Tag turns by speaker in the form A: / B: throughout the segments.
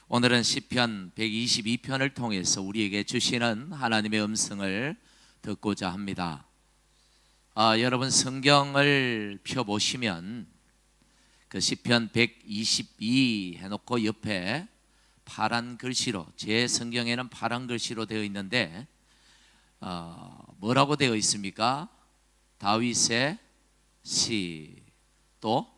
A: 오늘은 시편 122편을 통해서 우리에게 주시는 하나님의 음성을 듣고자 합니다. 여러분 성경을 펴보시면 그 시편 122 해놓고 옆에 파란 글씨로, 제 성경에는 파란 글씨로 되어 있는데 뭐라고 되어 있습니까? 다윗의 시. 또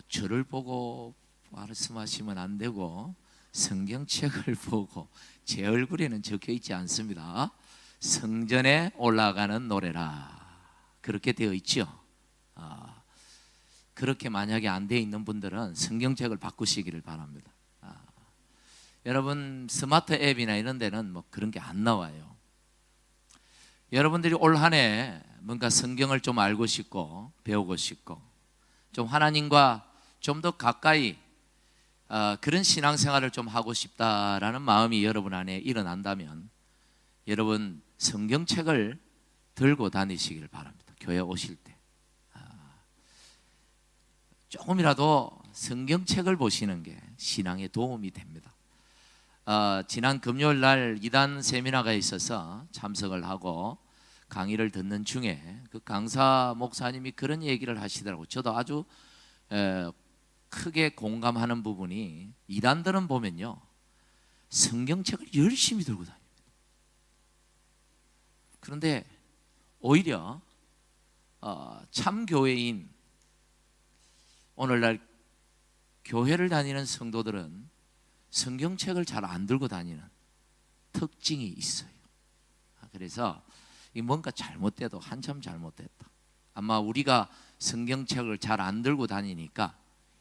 A: 저를 보고 말씀하시면 안 되고 성경책을 보고, 제 얼굴에는 적혀 있지 않습니다. 성전에 올라가는 노래라, 그렇게 되어 있죠. 그렇게 만약에 안 되어 있는 분들은 성경책을 바꾸시기를 바랍니다. 여러분 스마트 앱이나 이런 데는 뭐 그런 게 안 나와요. 여러분들이 올 한 해 뭔가 성경을 좀 알고 싶고 배우고 싶고 좀 하나님과 좀 더 가까이 그런 신앙생활을 좀 하고 싶다라는 마음이 여러분 안에 일어난다면 여러분 성경책을 들고 다니시길 바랍니다. 교회 오실 때 조금이라도 성경책을 보시는 게 신앙에 도움이 됩니다. 지난 금요일 날 이단 세미나가 있어서 참석을 하고 강의를 듣는 중에 그 강사 목사님이 그런 얘기를 하시더라고요. 저도 아주 크게 공감하는 부분이, 이단들은 보면요 성경책을 열심히 들고 다닙니다. 그런데 오히려 참교회인, 오늘날 교회를 다니는 성도들은 성경책을 잘 안 들고 다니는 특징이 있어요. 그래서 이 뭔가 잘못돼도 한참 잘못됐다. 아마 우리가 성경책을 잘 안 들고 다니니까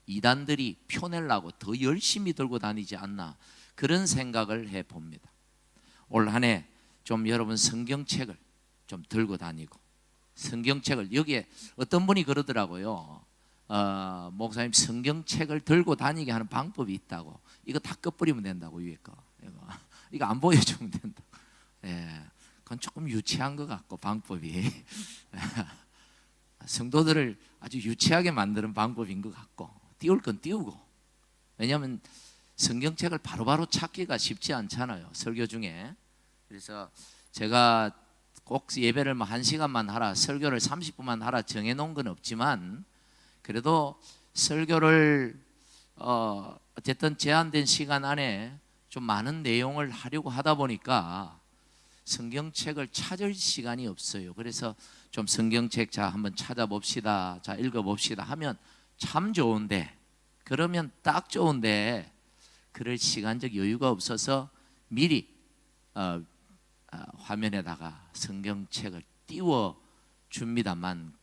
A: 이단들이 표내려고 더 열심히 들고 다니지 않나, 그런 생각을 해봅니다. 올 한 해 좀 여러분 성경책을 좀 들고 다니고, 성경책을, 여기에 어떤 분이 그러더라고요. 목사님 성경책을 들고 다니게 하는 방법이 있다고. 이거 다 끝버리면 된다고, 위에 거 이거 안 보여주면 된다. 그건 조금 유치한 것 같고, 방법이 성도들을 아주 유치하게 만드는 방법인 것 같고, 띄울 건 띄우고. 왜냐하면 성경책을 바로바로 찾기가 쉽지 않잖아요, 설교 중에. 그래서 제가 꼭 예배를 1시간만 하라, 설교를 30분만 하라 정해놓은 건 없지만, 그래도 설교를 어쨌든 제한된 시간 안에 좀 많은 내용을 하려고 하다 보니까 성경책을 찾을 시간이 없어요. 그래서 좀 성경책 자 한번 찾아봅시다, 자 읽어봅시다 하면 참 좋은데, 그러면 딱 좋은데 그럴 시간적 여유가 없어서 미리 화면에다가 성경책을 띄워 줍니다만,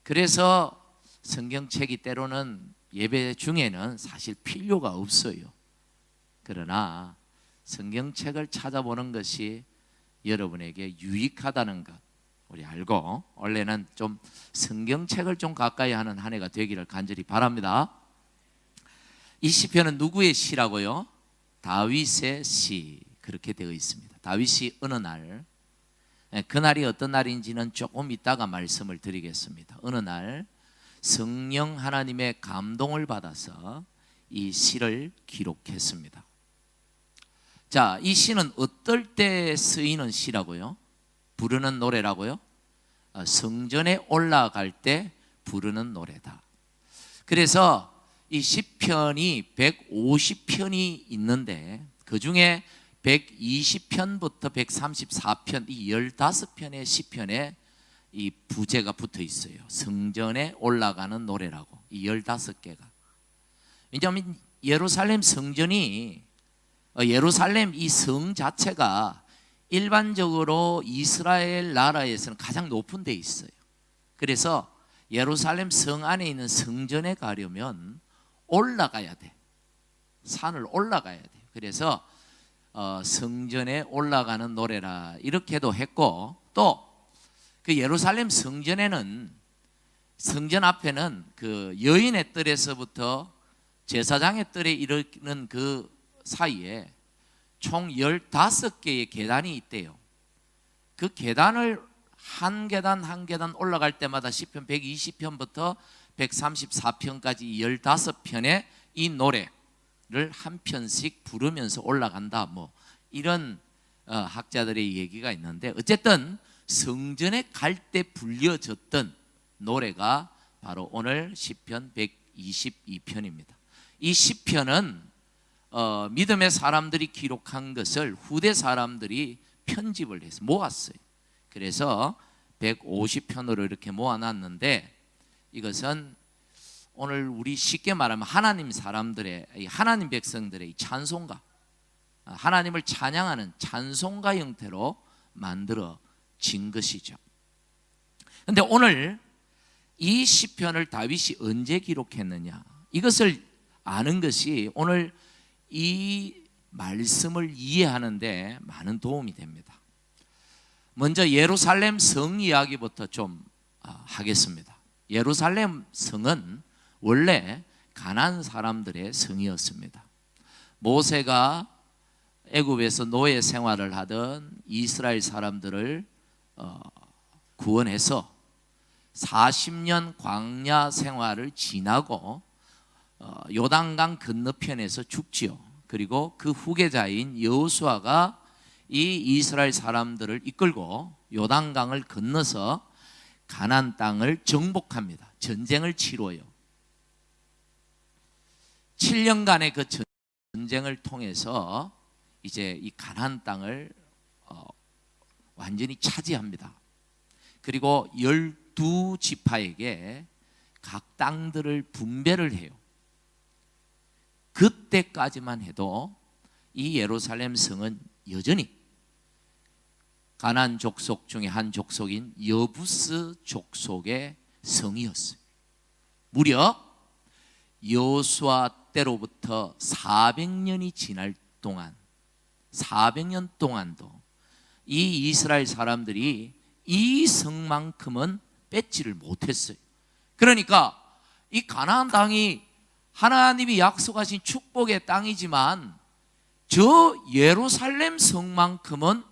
A: 그래서 성경책이 때로는 예배 중에는 사실 필요가 없어요. 그러나 성경책을 찾아보는 것이 여러분에게 유익하다는 것 우리 알고, 원래는 좀 성경책을 좀 가까이 하는 한 해가 되기를 간절히 바랍니다. 이 시편은 누구의 시라고요? 다윗의 시, 그렇게 되어 있습니다. 다윗이 어느 날, 그날이 어떤 날인지는 조금 이따가 말씀을 드리겠습니다. 어느 날 성령 하나님의 감동을 받아서 이 시를 기록했습니다. 자, 이 시는 어떨 때 쓰이는 시라고요? 부르는 노래라고요? 성전에 올라갈 때 부르는 노래다. 그래서 이 시편이 150편이 있는데 그 중에 120편부터 134편, 이 15편의 시편에 이 부제가 붙어 있어요. 성전에 올라가는 노래라고, 이 15개가. 왜냐하면 예루살렘 성전이, 예루살렘 이 성 자체가 일반적으로 이스라엘 나라에서는 가장 높은 데 있어요. 그래서 예루살렘 성 안에 있는 성전에 가려면 올라가야 돼. 산을 올라가야 돼. 그래서 성전에 올라가는 노래라 이렇게도 했고, 또 그 예루살렘 성전에는, 성전 앞에는 그 여인의 뜰에서부터 제사장의 뜰에 이르는 그 사이에 총 15개의 계단이 있대요. 그 계단을 한 계단 한 계단 올라갈 때마다 시편 120편부터 134편까지 15편의 이 노래, 한 편씩 부르면서 올라간다, 뭐 이런 학자들의 얘기가 있는데, 어쨌든 성전에 갈 때 불려졌던 노래가 바로 오늘 시편 122편입니다. 이 시편은 믿음의 사람들이 기록한 것을 후대 사람들이 편집을 해서 모았어요. 그래서 150편으로 이렇게 모아놨는데, 이것은 오늘 우리 쉽게 말하면 하나님 사람들의, 하나님 백성들의 찬송가, 하나님을 찬양하는 찬송가 형태로 만들어진 것이죠. 그런데 오늘 이 시편을 다윗이 언제 기록했느냐, 이것을 아는 것이 오늘 이 말씀을 이해하는 데 많은 도움이 됩니다. 먼저 예루살렘 성 이야기부터 좀 하겠습니다. 예루살렘 성은 원래 가나안 사람들의 성이었습니다. 모세가 애굽에서 노예 생활을 하던 이스라엘 사람들을 구원해서 40년 광야 생활을 지나고 요단강 건너편에서 죽지요. 그리고 그 후계자인 여호수아가 이 이스라엘 사람들을 이끌고 요단강을 건너서 가나안 땅을 정복합니다. 전쟁을 치러요. 7년간의 그 전쟁을 통해서 이제 이 가나안 땅을 완전히 차지합니다. 그리고 12지파에게 각 땅들을 분배를 해요. 그때까지만 해도 이 예루살렘 성은 여전히 가나안 족속 중에 한 족속인 여부스 족속의 성이었어요. 무려 여호수아 때로부터 400년이 지날 동안, 400년 동안도 이 이스라엘 사람들이 이 성만큼은 뺏지를 못했어요. 그러니까 이 가나안 땅이 하나님이 약속하신 축복의 땅이지만 저 예루살렘 성만큼은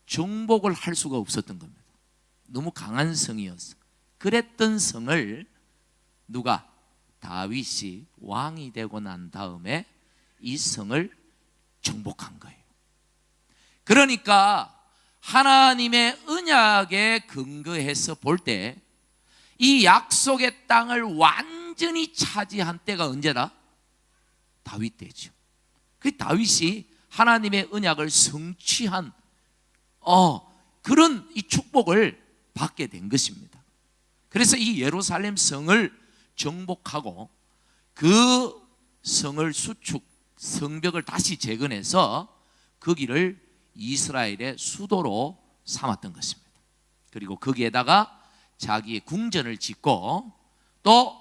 A: 정복을 할 수가 없었던 겁니다. 너무 강한 성이었어. 그랬던 성을 누가? 다윗이 왕이 되고 난 다음에 이 성을 정복한 거예요. 그러니까 하나님의 언약에 근거해서 볼 때 이 약속의 땅을 완전히 차지한 때가 언제다? 다윗 때죠. 그 다윗이 하나님의 언약을 성취한 그런 이 축복을 받게 된 것입니다. 그래서 이 예루살렘 성을 정복하고 그 성을 성벽을 다시 재건해서 거기를 이스라엘의 수도로 삼았던 것입니다. 그리고 거기에다가 자기의 궁전을 짓고 또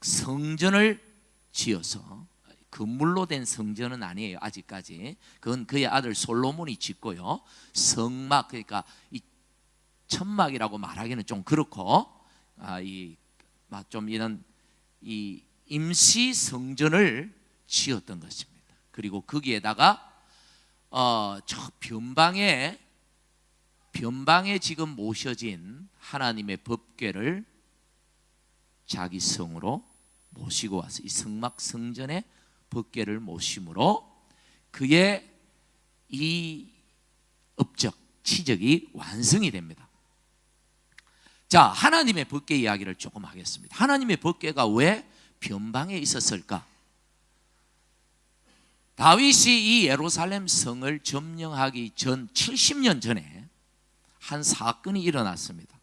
A: 성전을 지어서, 건물로 된 성전은 아니에요 아직까지. 그건 그의 아들 솔로몬이 짓고요. 성막, 그러니까 이 천막이라고 말하기는 좀 그렇고 좀 이런 이 임시 성전을 지었던 것입니다. 그리고 거기에다가 저 변방에 지금 모셔진 하나님의 법궤를 자기 성으로 모시고 와서 이 성막 성전에 법궤를 모심으로 그의 이 업적, 치적이 완성이 됩니다. 자, 하나님의 법궤 이야기를 조금 하겠습니다. 하나님의 법궤가 왜 변방에 있었을까? 다윗이 이 예루살렘 성을 점령하기 전 70년 전에 한 사건이 일어났습니다.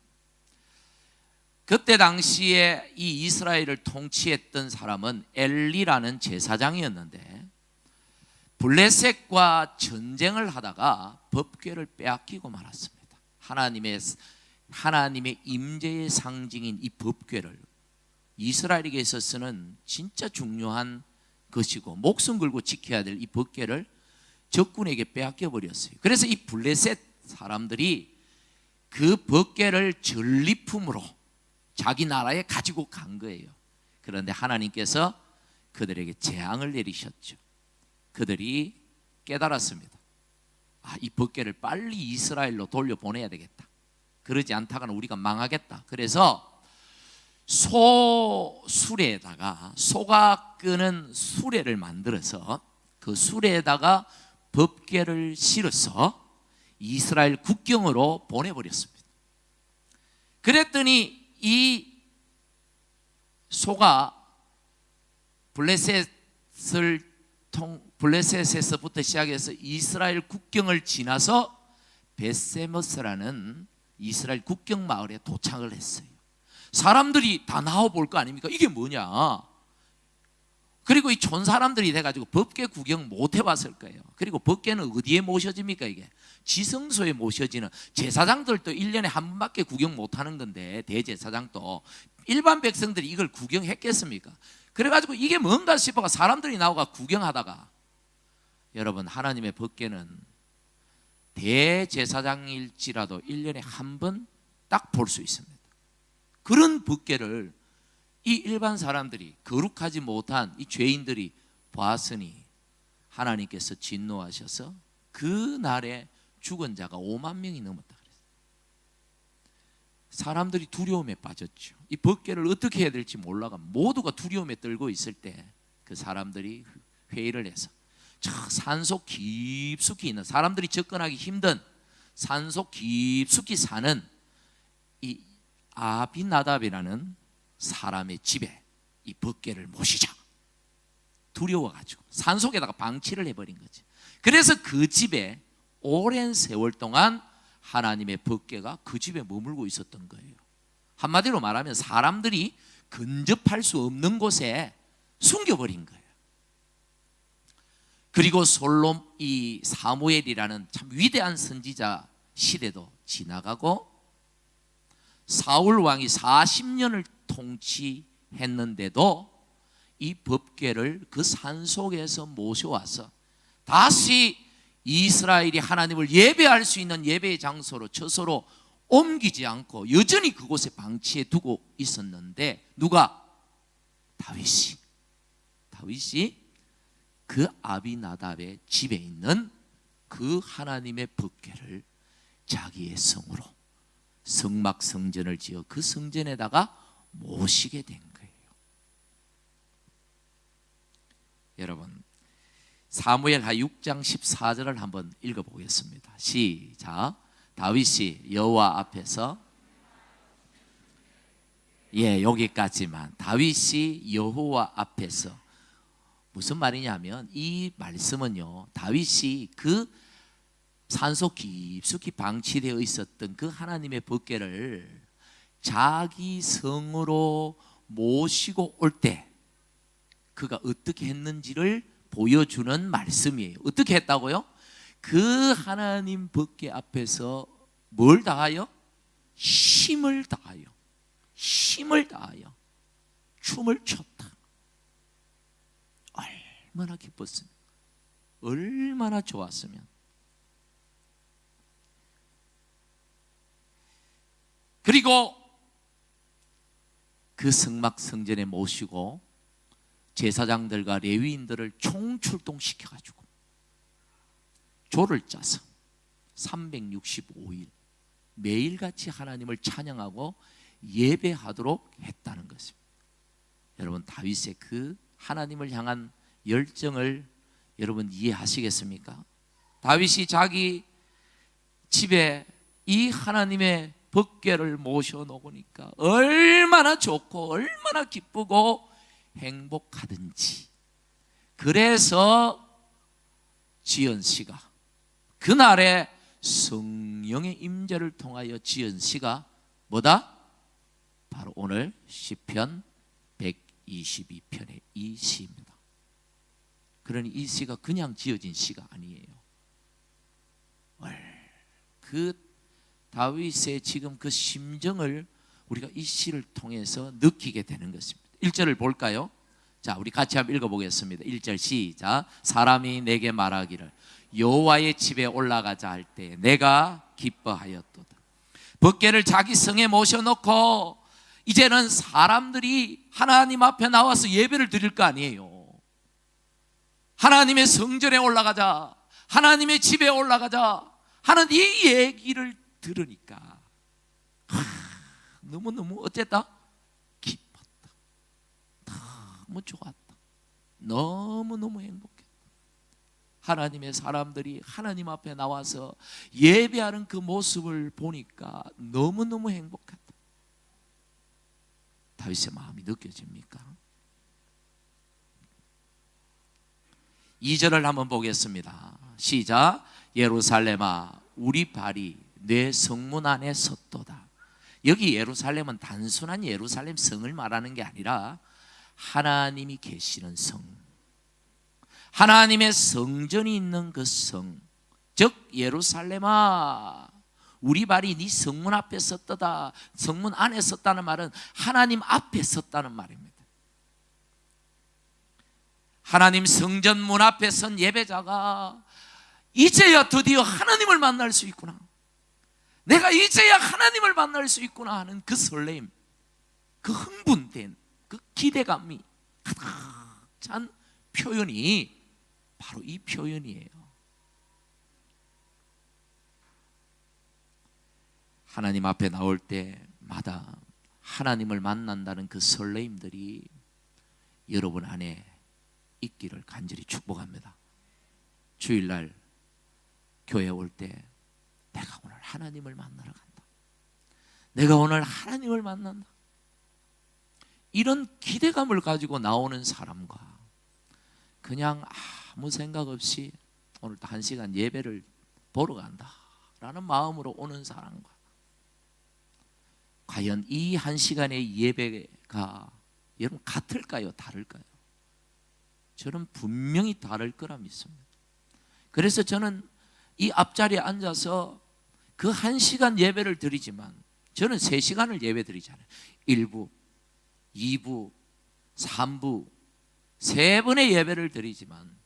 A: 그때 당시에 이 이스라엘을 통치했던 사람은 엘리라는 제사장이었는데 블레셋과 전쟁을 하다가 법궤를 빼앗기고 말았습니다. 하나님의 임재의 상징인 이 법궤를 이스라엘에게 있어서는 진짜 중요한 것이고 목숨 걸고 지켜야 될 이 법궤를 적군에게 빼앗겨 버렸어요. 그래서 이 블레셋 사람들이 그 법궤를 전리품으로 자기 나라에 가지고 간 거예요. 그런데 하나님께서 그들에게 재앙을 내리셨죠. 그들이 깨달았습니다. 이 법궤를 빨리 이스라엘로 돌려보내야 되겠다. 그러지 않다가는 우리가 망하겠다. 그래서 소 수레에다가 소가 끄는 수레를 만들어서 그 수레에다가 법궤를 실어서 이스라엘 국경으로 보내버렸습니다. 그랬더니 이 소가 블레셋에서부터 시작해서 이스라엘 국경을 지나서 베세머스라는 이스라엘 국경 마을에 도착을 했어요. 사람들이 다 나와볼 거 아닙니까? 이게 뭐냐? 그리고 이 촌 사람들이 돼가지고 법궤 구경 못 해봤을 거예요. 그리고 법궤는 어디에 모셔집니까? 이게 지성소에 모셔지는, 제사장들도 1년에 한 번밖에 구경 못 하는 건데, 대제사장도 일반 백성들이 이걸 구경했겠습니까? 그래가지고 이게 뭔가 싶어가 사람들이 나오가 구경하다가, 여러분, 하나님의 법궤는 대제사장일지라도 1년에 한 번 딱 볼 수 있습니다. 그런 법궤를 이 일반 사람들이, 거룩하지 못한 이 죄인들이 보았으니 하나님께서 진노하셔서 그 날에 죽은 자가 5만 명이 넘었다 그랬어요. 사람들이 두려움에 빠졌죠. 이 법궤를 어떻게 해야 될지 몰라가 모두가 두려움에 떨고 있을 때 그 사람들이 회의를 해서 저 산속 깊숙이 있는, 사람들이 접근하기 힘든 산속 깊숙이 사는 이 아비나답이라는 사람의 집에 이 법궤를 모시자. 두려워가지고 산속에다가 방치를 해버린 거지. 그래서 그 집에 오랜 세월 동안 하나님의 법궤가 그 집에 머물고 있었던 거예요. 한마디로 말하면 사람들이 근접할 수 없는 곳에 숨겨버린 거예요. 그리고 이 사무엘이라는 참 위대한 선지자 시대도 지나가고 사울 왕이 40년을 통치했는데도 이 법궤를 그 산속에서 모셔와서 다시 이스라엘이 하나님을 예배할 수 있는 예배의 장소로, 처소로 옮기지 않고 여전히 그곳에 방치해 두고 있었는데, 누가? 다윗이 그 아비나답의 집에 있는 그 하나님의 법궤를 자기의 성으로 성막 성전을 지어 그 성전에다가 모시게 된 거예요. 여러분, 사무엘하 6장 14절을 한번 읽어보겠습니다. 시작. 다윗이 여호와 앞에서, 여기까지만. 다윗이 여호와 앞에서, 무슨 말이냐면 이 말씀은요, 다윗이 그 산속 깊숙이 방치되어 있었던 그 하나님의 법궤를 자기 성으로 모시고 올 때 그가 어떻게 했는지를 보여주는 말씀이에요. 어떻게 했다고요? 그 하나님 법궤 앞에서 뭘 다하여? 힘을 다하여 춤을 췄다. 얼마나 기뻤습니까? 얼마나 좋았으면. 그리고 그 성막 성전에 모시고 제사장들과 레위인들을 총출동시켜가지고 조를 짜서 365일 매일같이 하나님을 찬양하고 예배하도록 했다는 것입니다. 여러분, 다윗의 그 하나님을 향한 열정을 여러분 이해하시겠습니까? 다윗이 자기 집에 이 하나님의 법궤를 모셔놓으니까 얼마나 좋고 얼마나 기쁘고 행복하든지. 그래서 지연씨가 그날에 성령의 임재를 통하여 지연씨가 뭐다? 바로 오늘 시편 122편의 이 시입니다. 그러니 이 시가 그냥 지어진 시가 아니에요. 그 다윗의 지금 그 심정을 우리가 이 시를 통해서 느끼게 되는 것입니다. 1절을 볼까요? 자, 우리 같이 한번 읽어보겠습니다. 1절 시작. 사람이 내게 말하기를 여호와의 집에 올라가자 할 때 내가 기뻐하였도다. 법궤를 자기 성에 모셔놓고 이제는 사람들이 하나님 앞에 나와서 예배를 드릴 거 아니에요. 하나님의 성전에 올라가자, 하나님의 집에 올라가자 하는 이 얘기를 들으니까 너무너무 어쨌다? 기뻐. 너무 좋았다. 너무너무 행복했다. 하나님의 사람들이 하나님 앞에 나와서 예배하는 그 모습을 보니까 너무너무 행복했다. 다윗의 마음이 느껴집니까? 2절을 한번 보겠습니다. 시작. 예루살렘아 우리 발이 내 성문 안에 섰도다. 여기 예루살렘은 단순한 예루살렘 성을 말하는 게 아니라 하나님이 계시는 성, 하나님의 성전이 있는 그 성, 즉 예루살렘아 우리 발이 네 성문 앞에 섰도다. 성문 안에 섰다는 말은 하나님 앞에 섰다는 말입니다. 하나님 성전 문 앞에 선 예배자가 이제야 드디어 하나님을 만날 수 있구나, 내가 이제야 하나님을 만날 수 있구나 하는 그 설레임, 그 흥분된 그 기대감이 가득 찬 표현이 바로 이 표현이에요. 하나님 앞에 나올 때마다 하나님을 만난다는 그 설레임들이 여러분 안에 있기를 간절히 축복합니다. 주일날 교회 올 때 내가 오늘 하나님을 만나러 간다, 내가 오늘 하나님을 만난다, 이런 기대감을 가지고 나오는 사람과 그냥 아무 생각 없이 오늘도 1시간 예배를 보러 간다라는 마음으로 오는 사람과 과연 이 1시간의 예배가 여러분 같을까요? 다를까요? 저는 분명히 다를 거라 믿습니다. 그래서 저는 이 앞자리에 앉아서 그 1시간 예배를 드리지만 저는 3시간을 예배 드리잖아요. 1부, 2부, 3부 3번의 예배를 드리지만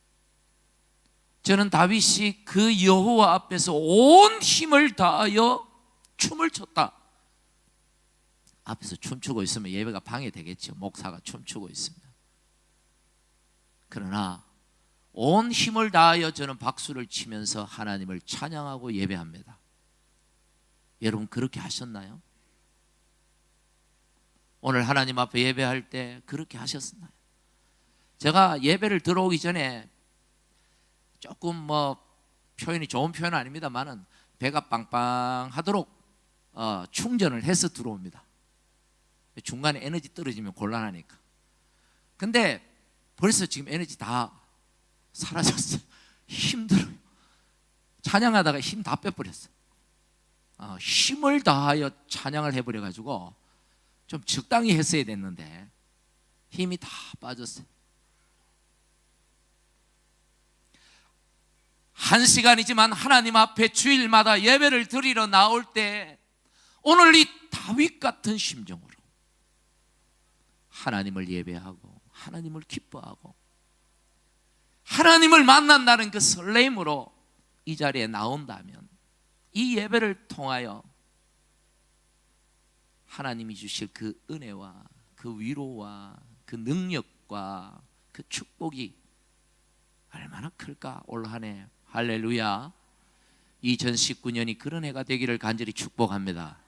A: 저는 다윗이 그 여호와 앞에서 온 힘을 다하여 춤을 췄다. 앞에서 춤추고 있으면 예배가 방해되겠죠. 목사가 춤추고 있으면. 그러나 온 힘을 다하여 저는 박수를 치면서 하나님을 찬양하고 예배합니다. 여러분 그렇게 하셨나요? 오늘 하나님 앞에 예배할 때 그렇게 하셨나요? 제가 예배를 들어오기 전에 조금 표현이 좋은 표현은 아닙니다만은 배가 빵빵하도록 충전을 해서 들어옵니다. 중간에 에너지 떨어지면 곤란하니까. 근데 벌써 지금 에너지 다 사라졌어요. 힘들어요. 찬양하다가 힘 다 빼버렸어요. 힘을 다하여 찬양을 해버려가지고 좀 적당히 했어야 됐는데 힘이 다 빠졌어요. 1시간이지만 하나님 앞에 주일마다 예배를 드리러 나올 때 오늘 이 다윗 같은 심정으로 하나님을 예배하고 하나님을 기뻐하고 하나님을 만난다는 그 설렘으로 이 자리에 나온다면 이 예배를 통하여 하나님이 주실 그 은혜와 그 위로와 그 능력과 그 축복이 얼마나 클까. 올 한 해 할렐루야 2019년이 그런 해가 되기를 간절히 축복합니다.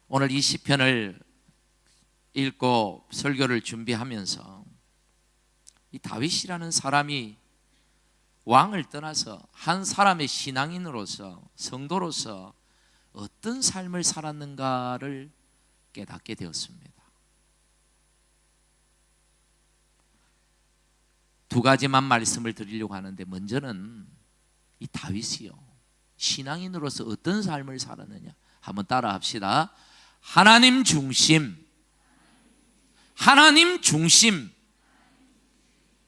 A: 오늘 이 시편을 읽고 설교를 준비하면서 이 다윗이라는 사람이 왕을 떠나서 한 사람의 신앙인으로서 성도로서 어떤 삶을 살았는가를 깨닫게 되었습니다. 두 가지만 말씀을 드리려고 하는데 먼저는 이 다윗이요 신앙인으로서 어떤 삶을 살았느냐 한번 따라 합시다. 하나님 중심, 하나님 중심.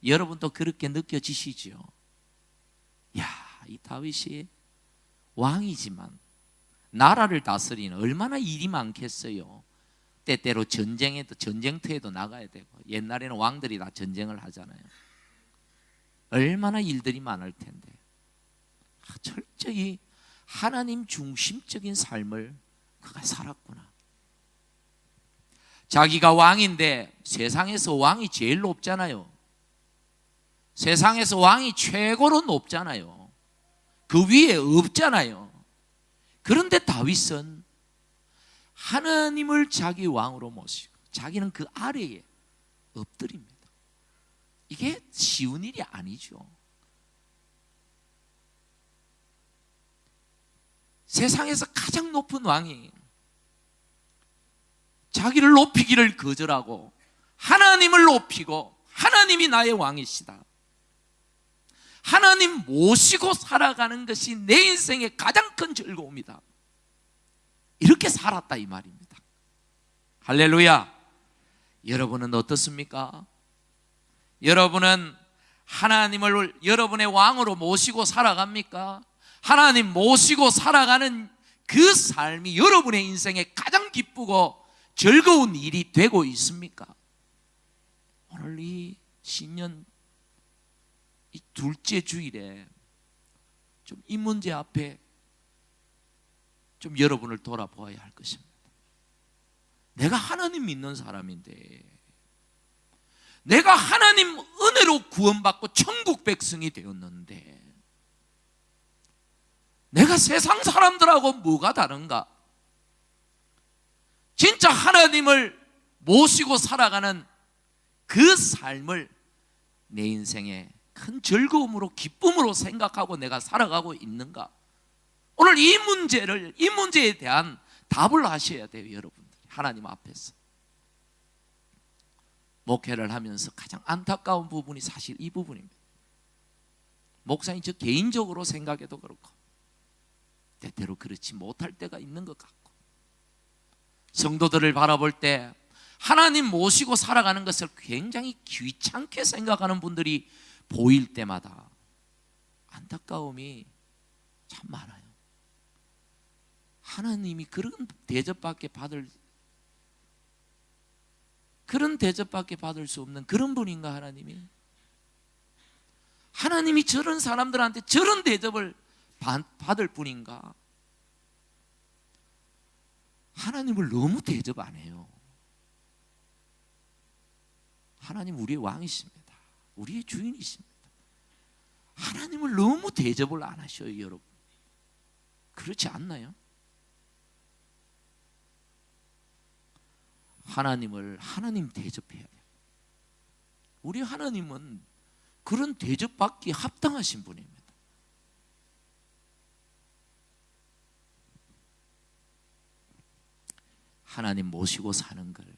A: 여러분도 그렇게 느껴지시죠? 야, 이 다윗이 왕이지만 나라를 다스리는 얼마나 일이 많겠어요. 때때로 전쟁터에도 나가야 되고 옛날에는 왕들이 다 전쟁을 하잖아요. 얼마나 일들이 많을 텐데 철저히 하나님 중심적인 삶을 그가 살았구나. 자기가 왕인데 세상에서 왕이 제일 높잖아요. 세상에서 왕이 최고로 높잖아요. 그 위에 없잖아요. 그런데 다윗은 하나님을 자기 왕으로 모시고 자기는 그 아래에 엎드립니다. 이게 쉬운 일이 아니죠. 세상에서 가장 높은 왕이 자기를 높이기를 거절하고 하나님을 높이고 하나님이 나의 왕이시다, 하나님 모시고 살아가는 것이 내 인생의 가장 큰 즐거움이다, 이렇게 살았다 이 말입니다. 할렐루야. 여러분은 어떻습니까? 여러분은 하나님을 여러분의 왕으로 모시고 살아갑니까? 하나님 모시고 살아가는 그 삶이 여러분의 인생에 가장 기쁘고 즐거운 일이 되고 있습니까? 오늘 이 신년 이 둘째 주일에 좀 이 문제 앞에 좀 여러분을 돌아보아야 할 것입니다. 내가 하나님 믿는 사람인데, 내가 하나님 은혜로 구원받고 천국 백성이 되었는데 내가 세상 사람들하고 뭐가 다른가? 진짜 하나님을 모시고 살아가는 그 삶을 내 인생의 큰 즐거움으로 기쁨으로 생각하고 내가 살아가고 있는가? 오늘 이 문제에 대한 답을 하셔야 돼요. 여러분들 하나님 앞에서. 목회를 하면서 가장 안타까운 부분이 사실 이 부분입니다. 목사님 저 개인적으로 생각해도 그렇고 때때로 그렇지 못할 때가 있는 것 같고, 성도들을 바라볼 때 하나님 모시고 살아가는 것을 굉장히 귀찮게 생각하는 분들이 보일 때마다 안타까움이 참 많아요. 하나님이 그런 대접밖에 받을 수 없는 그런 분인가? 하나님이 저런 사람들한테 저런 대접을 받을 분인가? 하나님을 너무 대접 안 해요. 하나님 우리의 왕이십니다. 우리의 주인이십니다. 하나님을 너무 대접을 안 하셔요, 여러분. 그렇지 않나요? 하나님 대접해야 돼요. 우리 하나님은 그런 대접받기 합당하신 분입니다. 하나님 모시고 사는 걸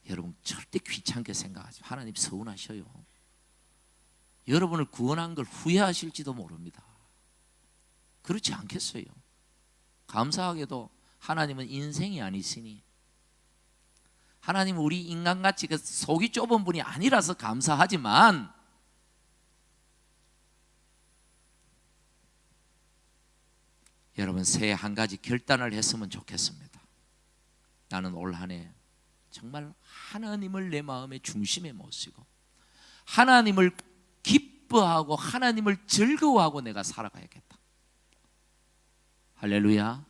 A: 여러분 절대 귀찮게 생각하지 마세요. 하나님 서운하셔요. 여러분을 구원한 걸 후회하실지도 모릅니다. 그렇지 않겠어요? 감사하게도 하나님은 인생이 아니시니, 하나님은 우리 인간같이 그 속이 좁은 분이 아니라서 감사하지만, 여러분 새해 한 가지 결단을 했으면 좋겠습니다. 나는 올 한 해 정말 하나님을 내 마음의 중심에 모시고 하나님을 기뻐하고 하나님을 즐거워하고 내가 살아가야겠다. 할렐루야.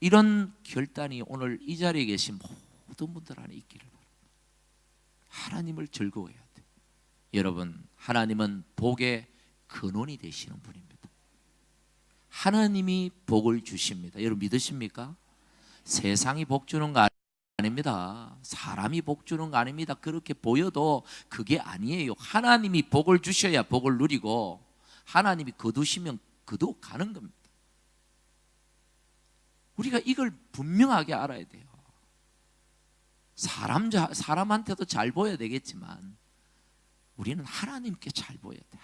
A: 이런 결단이 오늘 이 자리에 계신 모든 분들 안에 있기를 바랍니다. 하나님을 즐거워해야 돼요. 여러분, 하나님은 복의 근원이 되시는 분입니다. 하나님이 복을 주십니다. 여러분 믿으십니까? 세상이 복 주는 거 아닙니다. 사람이 복 주는 거 아닙니다. 그렇게 보여도 그게 아니에요. 하나님이 복을 주셔야 복을 누리고, 하나님이 거두시면 거두 가는 겁니다. 우리가 이걸 분명하게 알아야 돼요. 사람한테도 잘 보여야 되겠지만 우리는 하나님께 잘 보여야 돼요.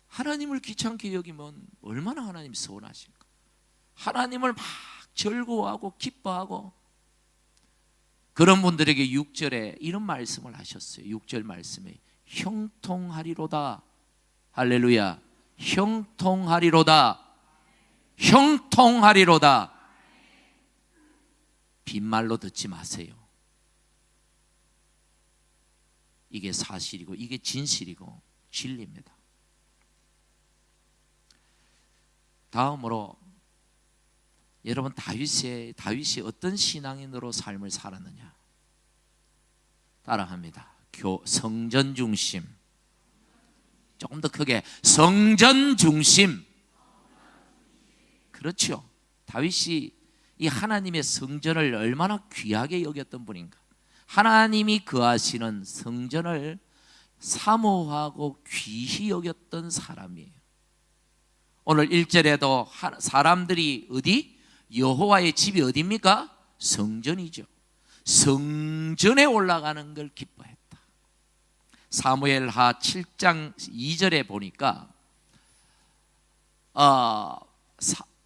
A: 하나님을 귀찮게 여기면 얼마나 하나님이 서운하실까? 하나님을 막 즐거워하고 기뻐하고, 그런 분들에게 6절에 이런 말씀을 하셨어요. 6절 말씀에 형통하리로다. 할렐루야. 형통하리로다. 형통하리로다. 빈말로 듣지 마세요. 이게 사실이고 이게 진실이고 진리입니다. 다음으로 여러분, 다윗이 어떤 신앙인으로 삶을 살았느냐? 따라합니다. 성전 중심. 조금 더 크게, 성전 중심. 그렇죠. 다윗이 이 하나님의 성전을 얼마나 귀하게 여겼던 분인가. 하나님이 거하시는 성전을 사모하고 귀히 여겼던 사람이에요. 오늘 1절에도 사람들이 어디? 여호와의 집이 어디입니까? 성전이죠. 성전에 올라가는 걸 기뻐했다. 사무엘하 7장 2절에 보니까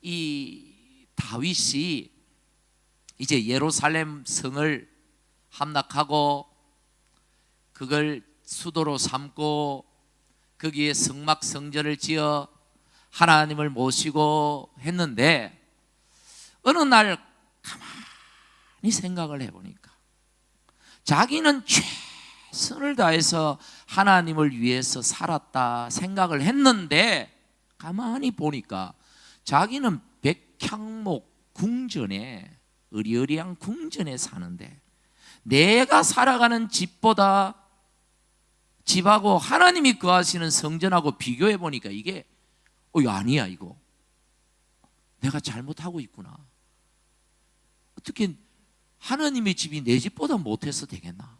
A: 이 다윗이 이제 예루살렘 성을 함락하고 그걸 수도로 삼고 거기에 성막 성전을 지어 하나님을 모시고 했는데 어느 날 가만히 생각을 해보니까 자기는 최선을 다해서 하나님을 위해서 살았다 생각을 했는데 가만히 보니까 자기는 백향목 궁전에 으리으리한 궁전에 사는데 내가 살아가는 집보다 집하고 하나님이 거하시는 성전하고 비교해 보니까 이게 아니야, 이거 내가 잘못하고 있구나. 어떻게 하나님의 집이 내 집보다 못해서 되겠나,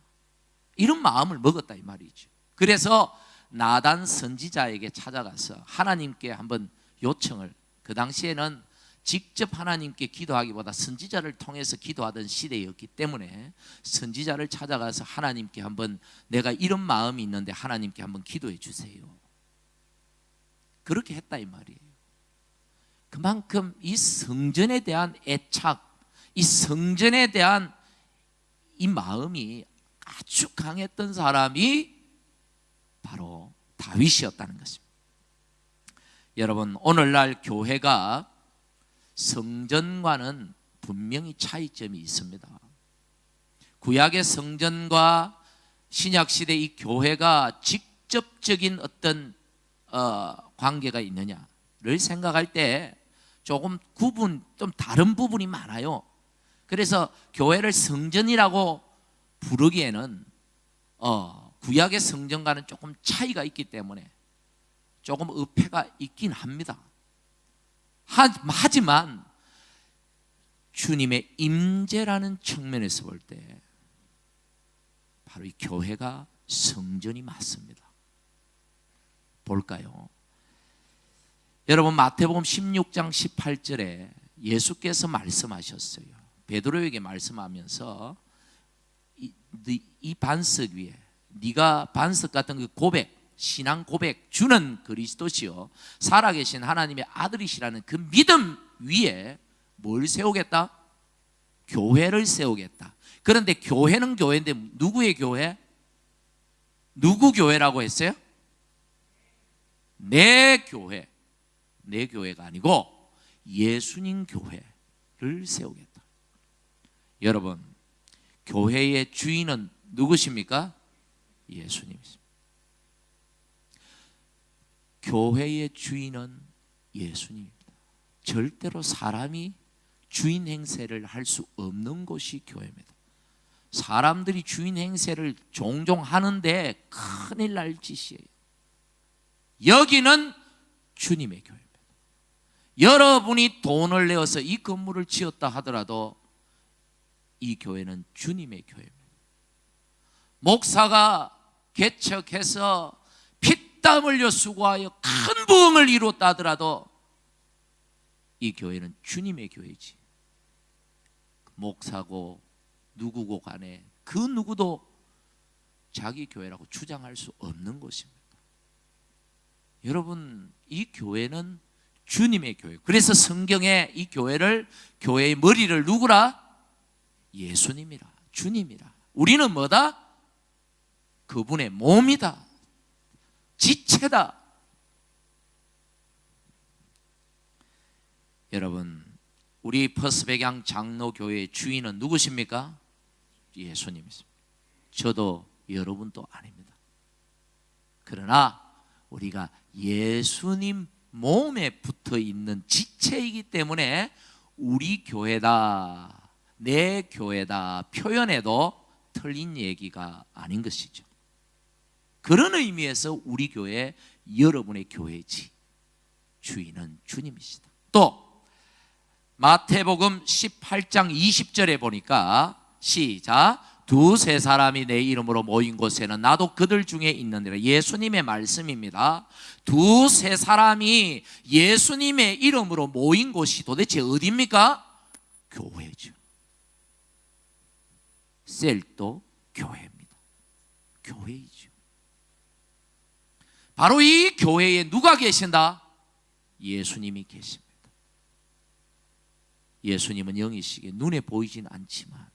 A: 이런 마음을 먹었다 이 말이죠. 그래서 나단 선지자에게 찾아가서 하나님께 한번 요청을, 그 당시에는 직접 하나님께 기도하기보다 선지자를 통해서 기도하던 시대였기 때문에 선지자를 찾아가서 하나님께 한번 내가 이런 마음이 있는데 하나님께 한번 기도해 주세요. 그렇게 했다 이 말이에요. 그만큼 이 성전에 대한 애착, 이 성전에 대한 이 마음이 아주 강했던 사람이 바로 다윗이었다는 것입니다. 여러분, 오늘날 교회가 성전과는 분명히 차이점이 있습니다. 구약의 성전과 신약시대 이 교회가 직접적인 어떤 관계가 있느냐를 생각할 때 조금 좀 다른 부분이 많아요. 그래서 교회를 성전이라고 부르기에는 구약의 성전과는 조금 차이가 있기 때문에 조금 의패가 있긴 합니다. 하지만 주님의 임재라는 측면에서 볼 때 바로 이 교회가 성전이 맞습니다. 볼까요? 여러분, 마태복음 16장 18절에 예수께서 말씀하셨어요. 베드로에게 말씀하면서 이 반석 위에 네가 반석 같은 그 고백, 신앙 고백, 주는 그리스도시요 살아계신 하나님의 아들이시라는 그 믿음 위에 뭘 세우겠다? 교회를 세우겠다. 그런데 교회는 교회인데 누구의 교회? 누구 교회라고 했어요? 내 교회. 내 교회가 아니고 예수님 교회를 세우겠다. 여러분, 교회의 주인은 누구십니까? 예수님이십니다. 교회의 주인은 예수님입니다. 절대로 사람이 주인 행세를 할 수 없는 곳이 교회입니다. 사람들이 주인 행세를 종종 하는데 큰일 날 짓이에요. 여기는 주님의 교회입니다. 여러분이 돈을 내어서 이 건물을 지었다 하더라도 이 교회는 주님의 교회입니다. 목사가 개척해서 피땀 흘려 수고하여 큰 부흥을 이뤘다 하더라도 이 교회는 주님의 교회지. 목사고 누구고 간에 그 누구도 자기 교회라고 주장할 수 없는 것입니다. 여러분, 이 교회는 주님의 교회. 그래서 성경에 이 교회를, 교회의 머리를 누구라? 예수님이라, 주님이라. 우리는 뭐다? 그분의 몸이다, 지체다. 여러분, 우리 퍼스백양 장로교회의 주인은 누구십니까? 예수님이십니다. 저도 여러분도 아닙니다. 그러나 우리가 예수님 몸에 붙어 있는 지체이기 때문에 우리 교회다, 내 교회다 표현해도 틀린 얘기가 아닌 것이죠. 그런 의미에서 우리 교회, 여러분의 교회지. 주인은 주님이시다. 또 마태복음 18장 20절에 보니까 시작. 두세 사람이 내 이름으로 모인 곳에는 나도 그들 중에 있느니라. 예수님의 말씀입니다. 두세 사람이 예수님의 이름으로 모인 곳이 도대체 어디입니까? 교회죠. 셀도 교회입니다. 교회이죠. 바로 이 교회에 누가 계신다? 예수님이 계십니다. 예수님은 영이시기에 눈에 보이진 않지만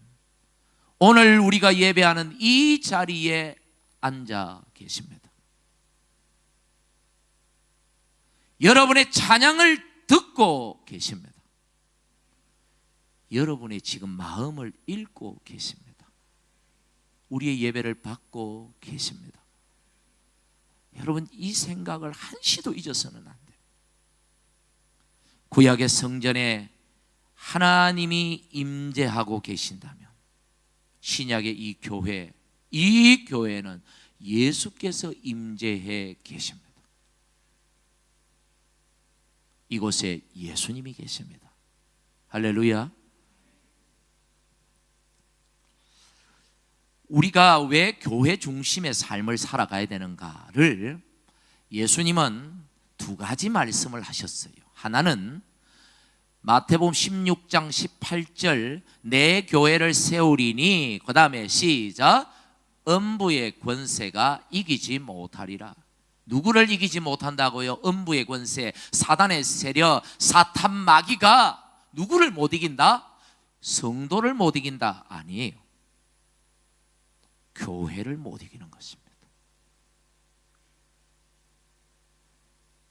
A: 오늘 우리가 예배하는 이 자리에 앉아 계십니다. 여러분의 찬양을 듣고 계십니다. 여러분의 지금 마음을 읽고 계십니다. 우리의 예배를 받고 계십니다. 여러분, 이 생각을 한시도 잊어서는 안 돼요. 구약의 성전에 하나님이 임재하고 계신다면 신약의 이 교회는 예수께서 임재해 계십니다. 이곳에 예수님이 계십니다. 할렐루야. 우리가 왜 교회 중심의 삶을 살아가야 되는가를 예수님은 두 가지 말씀을 하셨어요. 하나는 마태복음 16장 18절 내 교회를 세우리니, 그 다음에 시작, 음부의 권세가 이기지 못하리라. 누구를 이기지 못한다고요? 음부의 권세, 사단의 세력, 사탄 마귀가 누구를 못 이긴다? 성도를 못 이긴다? 아니에요. 교회를 못 이기는 것입니다.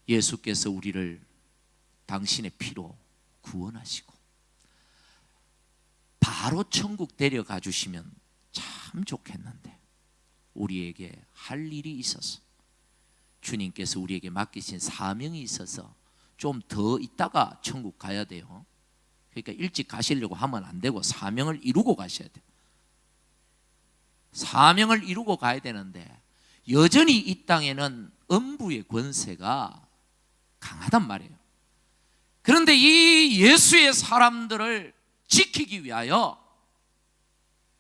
A: 예수께서 우리를 당신의 피로 구원하시고 바로 천국 데려가 주시면 참 좋겠는데 우리에게 할 일이 있어서, 주님께서 우리에게 맡기신 사명이 있어서 좀 더 있다가 천국 가야 돼요. 그러니까 일찍 가시려고 하면 안 되고 사명을 이루고 가셔야 돼요. 사명을 이루고 가야 되는데 여전히 이 땅에는 음부의 권세가 강하단 말이에요. 그런데 이 예수의 사람들을 지키기 위하여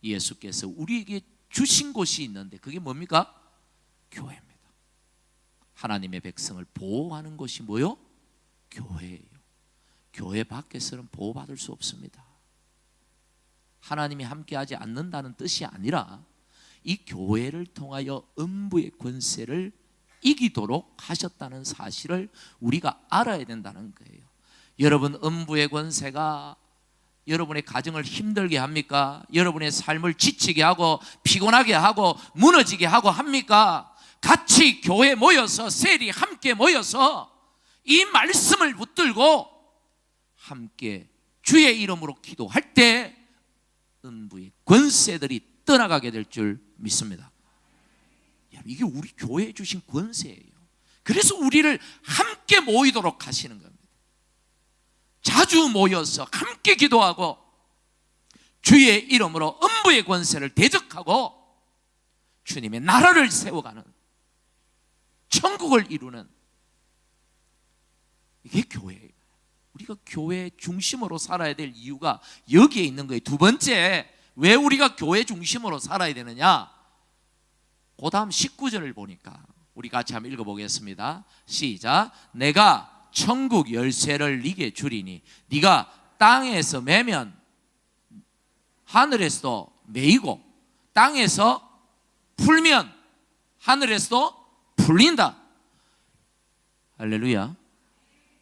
A: 예수께서 우리에게 주신 곳이 있는데 그게 뭡니까? 교회입니다. 하나님의 백성을 보호하는 것이 뭐요? 교회예요. 교회 밖에서는 보호받을 수 없습니다. 하나님이 함께하지 않는다는 뜻이 아니라 이 교회를 통하여 음부의 권세를 이기도록 하셨다는 사실을 우리가 알아야 된다는 거예요. 여러분, 음부의 권세가 여러분의 가정을 힘들게 합니까? 여러분의 삶을 지치게 하고 피곤하게 하고 무너지게 하고 합니까? 같이 교회 모여서, 셀이 함께 모여서 이 말씀을 붙들고 함께 주의 이름으로 기도할 때 음부의 권세들이 떠나가게 될 줄 믿습니다. 이게 우리 교회에 주신 권세예요. 그래서 우리를 함께 모이도록 하시는 겁니다. 자주 모여서 함께 기도하고 주의 이름으로 음부의 권세를 대적하고 주님의 나라를 세워가는, 천국을 이루는, 이게 교회예요. 우리가 교회 중심으로 살아야 될 이유가 여기에 있는 거예요. 두 번째, 왜 우리가 교회 중심으로 살아야 되느냐? 그 다음 19절을 보니까 우리 같이 한번 읽어보겠습니다. 시작. 내가 천국 열쇠를 네게 주리니 네가 땅에서 매면 하늘에서도 매이고 땅에서 풀면 하늘에서도 풀린다. 할렐루야.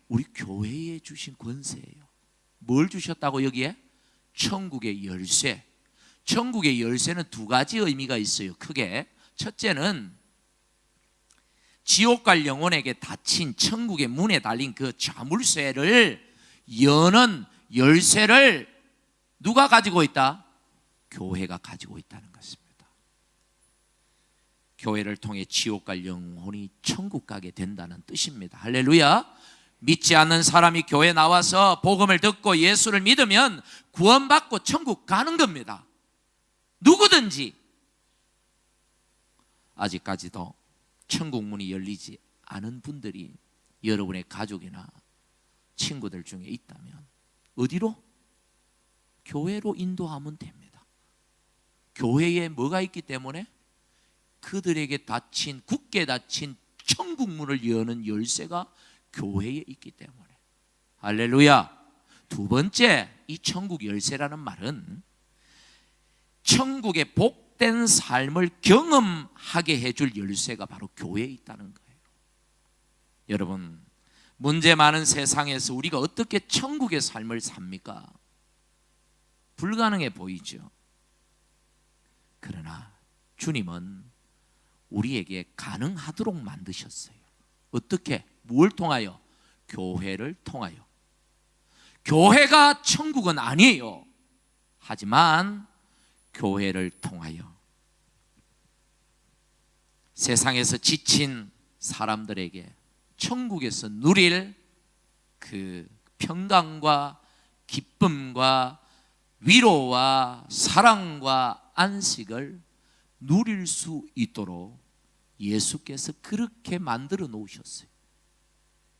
A: 우리 교회에 주신 권세예요. 뭘 주셨다고? 여기에 천국의 열쇠. 천국의 열쇠는 두 가지 의미가 있어요. 크게. 첫째는 지옥 갈 영혼에게 닫힌 천국의 문에 달린 그 자물쇠를 여는 열쇠를 누가 가지고 있다? 교회가 가지고 있다는 것입니다. 교회를 통해 지옥 갈 영혼이 천국 가게 된다는 뜻입니다. 할렐루야. 믿지 않는 사람이 교회 나와서 복음을 듣고 예수를 믿으면 구원받고 천국 가는 겁니다. 누구든지. 아직까지도 천국 문이 열리지 않은 분들이 여러분의 가족이나 친구들 중에 있다면 어디로? 교회로 인도하면 됩니다. 교회에 뭐가 있기 때문에? 그들에게 닫힌, 굳게 닫힌 천국 문을 여는 열쇠가 교회에 있기 때문에. 할렐루야. 두 번째, 이 천국 열쇠라는 말은 천국의 복된 삶을 경험하게 해줄 열쇠가 바로 교회에 있다는 거예요. 여러분, 문제 많은 세상에서 우리가 어떻게 천국의 삶을 삽니까? 불가능해 보이죠. 그러나 주님은 우리에게 가능하도록 만드셨어요. 어떻게? 무엇을 통하여? 교회를 통하여. 교회가 천국은 아니에요. 하지만 교회를 통하여 세상에서 지친 사람들에게 천국에서 누릴 그 평강과 기쁨과 위로와 사랑과 안식을 누릴 수 있도록 예수께서 그렇게 만들어 놓으셨어요.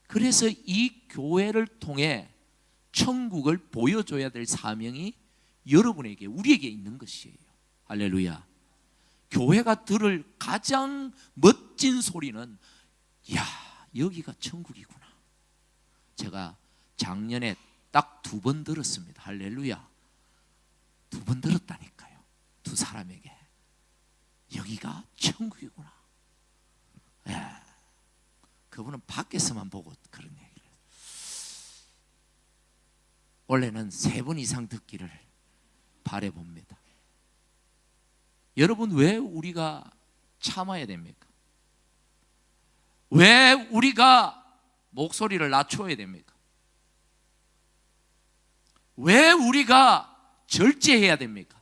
A: 그래서 이 교회를 통해 천국을 보여줘야 될 사명이 여러분에게, 우리에게 있는 것이에요. 할렐루야. 교회가 들을 가장 멋진 소리는, 야, 여기가 천국이구나. 제가 작년에 딱 2번 들었습니다. 할렐루야. 2번 들었다니까요. 2 사람에게. 여기가 천국이구나. 예. 그분은 밖에서만 보고 그런 얘기를 해요. 원래는 3번 이상 듣기를 바라봅니다. 여러분, 왜 우리가 참아야 됩니까? 왜 우리가 목소리를 낮춰야 됩니까? 왜 우리가 절제해야 됩니까?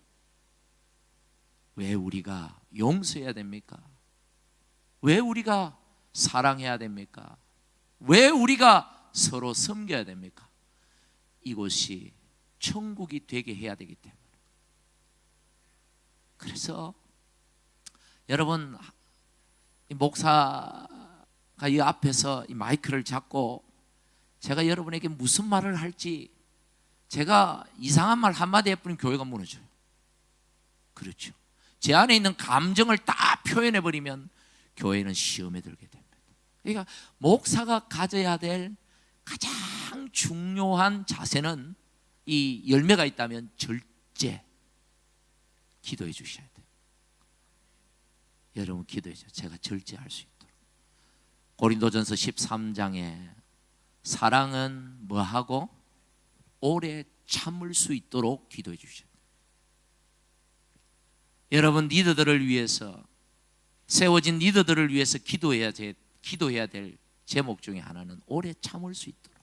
A: 왜 우리가 용서해야 됩니까? 왜 우리가 사랑해야 됩니까? 왜 우리가 서로 섬겨야 됩니까? 이곳이 천국이 되게 해야 되기 때문에. 그래서 여러분, 이 목사가 이 앞에서 이 마이크를 잡고 제가 여러분에게 무슨 말을 할지, 제가 이상한 말 한마디 해버리면 교회가 무너져요. 그렇죠. 제 안에 있는 감정을 다 표현해버리면 교회는 시험에 들게 됩니다. 그러니까 목사가 가져야 될 가장 중요한 자세는, 이 열매가 있다면 절제. 기도해 주셔야 돼요. 여러분 기도해 주세요. 제가 절제할 수 있도록. 고린도전서 13장에 사랑은 뭐하고? 오래 참을 수 있도록 기도해 주셔야 돼요. 여러분, 리더들을 위해서, 세워진 리더들을 위해서 기도해야 될 제목 중에 하나는 오래 참을 수 있도록,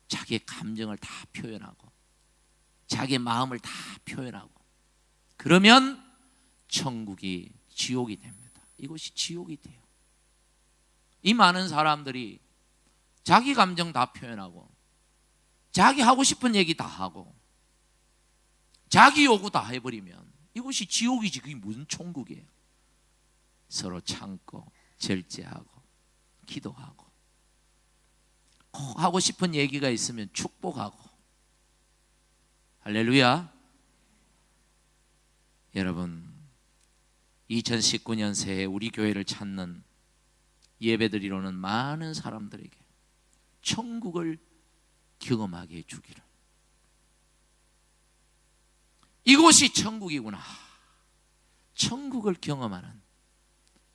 A: 자기의 감정을 다 표현하고 자기의 마음을 다 표현하고, 그러면 천국이 지옥이 됩니다. 이것이 지옥이 돼요. 이 많은 사람들이 자기 감정 다 표현하고 자기 하고 싶은 얘기 다 하고 자기 요구 다 해버리면 이것이 지옥이지, 그게 무슨 천국이에요. 서로 참고 절제하고 기도하고, 하고 싶은 얘기가 있으면 축복하고. 할렐루야. 여러분, 2019년 새해 우리 교회를 찾는 예배드리러는 많은 사람들에게 천국을 경험하게 해주기를, 이곳이 천국이구나, 천국을 경험하는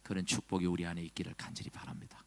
A: 그런 축복이 우리 안에 있기를 간절히 바랍니다.